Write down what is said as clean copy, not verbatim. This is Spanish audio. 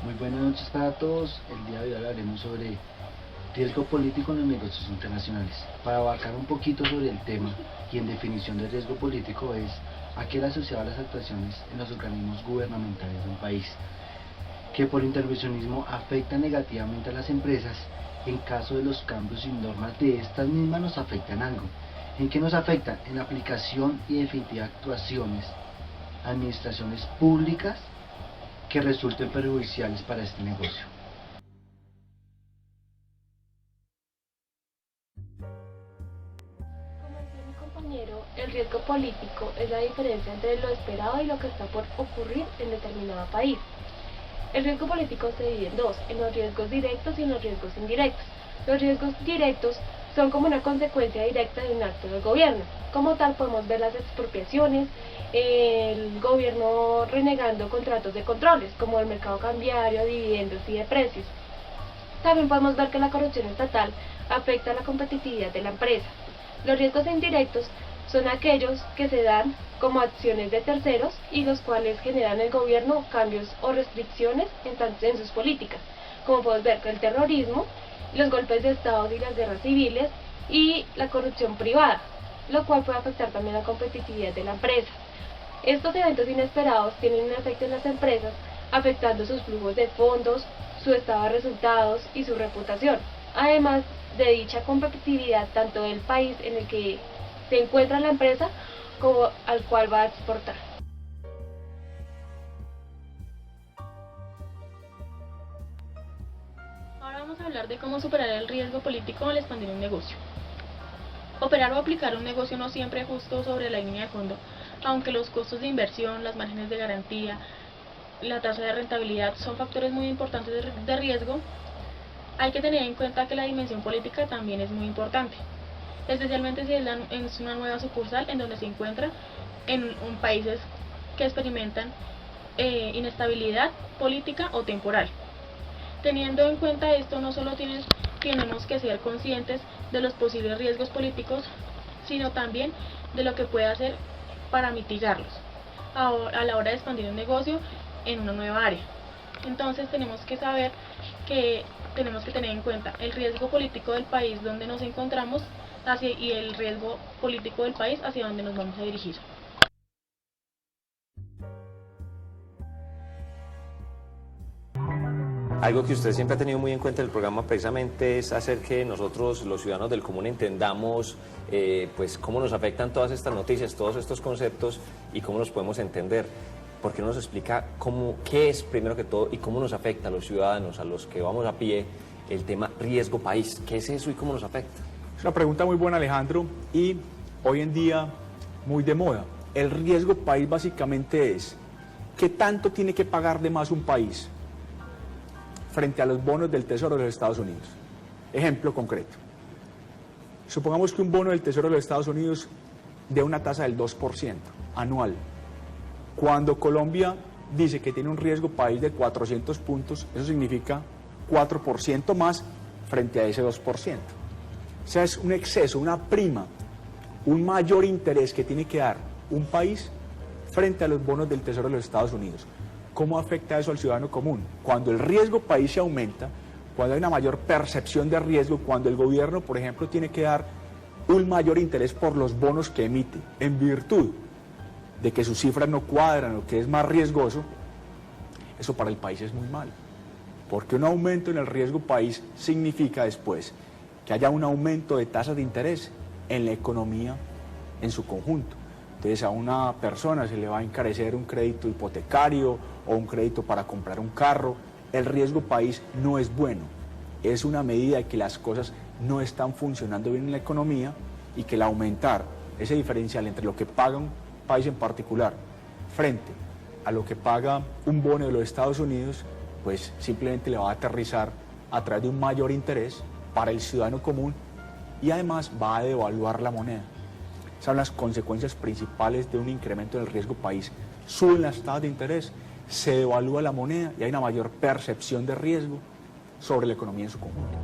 Muy buenas noches para todos. El día de hoy hablaremos sobre riesgo político en los negocios internacionales. Para abarcar un poquito sobre el tema y en definición de riesgo político es aquel asociado a las actuaciones en los organismos gubernamentales de un país que por intervencionismo afecta negativamente a las empresas. En caso de los cambios y normas de estas mismas nos afectan algo. ¿En qué nos afectan? En la aplicación y definitiva actuaciones, administraciones públicas que resulten perjudiciales para este negocio. Como decía mi compañero, el riesgo político es la diferencia entre lo esperado y lo que está por ocurrir en determinado país. El riesgo político se divide en dos, en los riesgos directos y en los riesgos indirectos. Los riesgos directos son como una consecuencia directa de un acto del gobierno. Como tal podemos ver las expropiaciones, el gobierno renegando contratos de controles, como el mercado cambiario, dividendos y de precios. También podemos ver que la corrupción estatal afecta a la competitividad de la empresa. Los riesgos indirectos son aquellos que se dan como acciones de terceros y los cuales generan el gobierno cambios o restricciones en sus políticas, como podemos ver que el terrorismo, los golpes de estado y las guerras civiles y la corrupción privada, lo cual puede afectar también la competitividad de la empresa. Estos eventos inesperados tienen un efecto en las empresas, afectando sus flujos de fondos, su estado de resultados y su reputación, además de dicha competitividad tanto del país en el que se encuentra la empresa como al cual va a exportar. Ahora vamos a hablar de cómo superar el riesgo político al expandir un negocio. Operar o aplicar un negocio no siempre es justo sobre la línea de fondo, aunque los costos de inversión, las márgenes de garantía, la tasa de rentabilidad son factores muy importantes de riesgo. Hay que tener en cuenta que la dimensión política también es muy importante, especialmente si es una nueva sucursal en donde se encuentra en países que experimentan inestabilidad política o temporal. Teniendo en cuenta esto, no solo tenemos que ser conscientes de los posibles riesgos políticos, sino también de lo que puede hacer para mitigarlos a la hora de expandir un negocio en una nueva área. Entonces tenemos que saber que tenemos que tener en cuenta el riesgo político del país donde nos encontramos y el riesgo político del país hacia donde nos vamos a dirigir. Algo que usted siempre ha tenido muy en cuenta del programa precisamente es hacer que nosotros, los ciudadanos del común, entendamos pues cómo nos afectan todas estas noticias, todos estos conceptos y cómo los podemos entender. ¿Por qué no nos explica qué es, primero que todo, y cómo nos afecta a los ciudadanos, a los que vamos a pie, el tema riesgo país? ¿Qué es eso y cómo nos afecta? Es una pregunta muy buena, Alejandro, y hoy en día muy de moda. El riesgo país básicamente es ¿qué tanto tiene que pagar de más un país frente a los bonos del Tesoro de los Estados Unidos? Ejemplo concreto. Supongamos que un bono del Tesoro de los Estados Unidos dé una tasa del 2% anual. Cuando Colombia dice que tiene un riesgo país de 400 puntos, eso significa 4% más frente a ese 2%. O sea, es un exceso, una prima, un mayor interés que tiene que dar un país frente a los bonos del Tesoro de los Estados Unidos. ¿Cómo afecta eso al ciudadano común? Cuando el riesgo país se aumenta, cuando hay una mayor percepción de riesgo, cuando el gobierno, por ejemplo, tiene que dar un mayor interés por los bonos que emite, en virtud de que sus cifras no cuadran o que es más riesgoso, eso para el país es muy malo. Porque un aumento en el riesgo país significa después que haya un aumento de tasas de interés en la economía en su conjunto. Entonces a una persona se le va a encarecer un crédito hipotecario o un crédito para comprar un carro. El riesgo país no es bueno, es una medida de que las cosas no están funcionando bien en la economía y que el aumentar ese diferencial entre lo que paga un país en particular frente a lo que paga un bono de los Estados Unidos, pues simplemente le va a aterrizar a través de un mayor interés para el ciudadano común y además va a devaluar la moneda. Esas son las consecuencias principales de un incremento del riesgo país. Suben las tasas de interés, se devalúa la moneda y hay una mayor percepción de riesgo sobre la economía en su conjunto.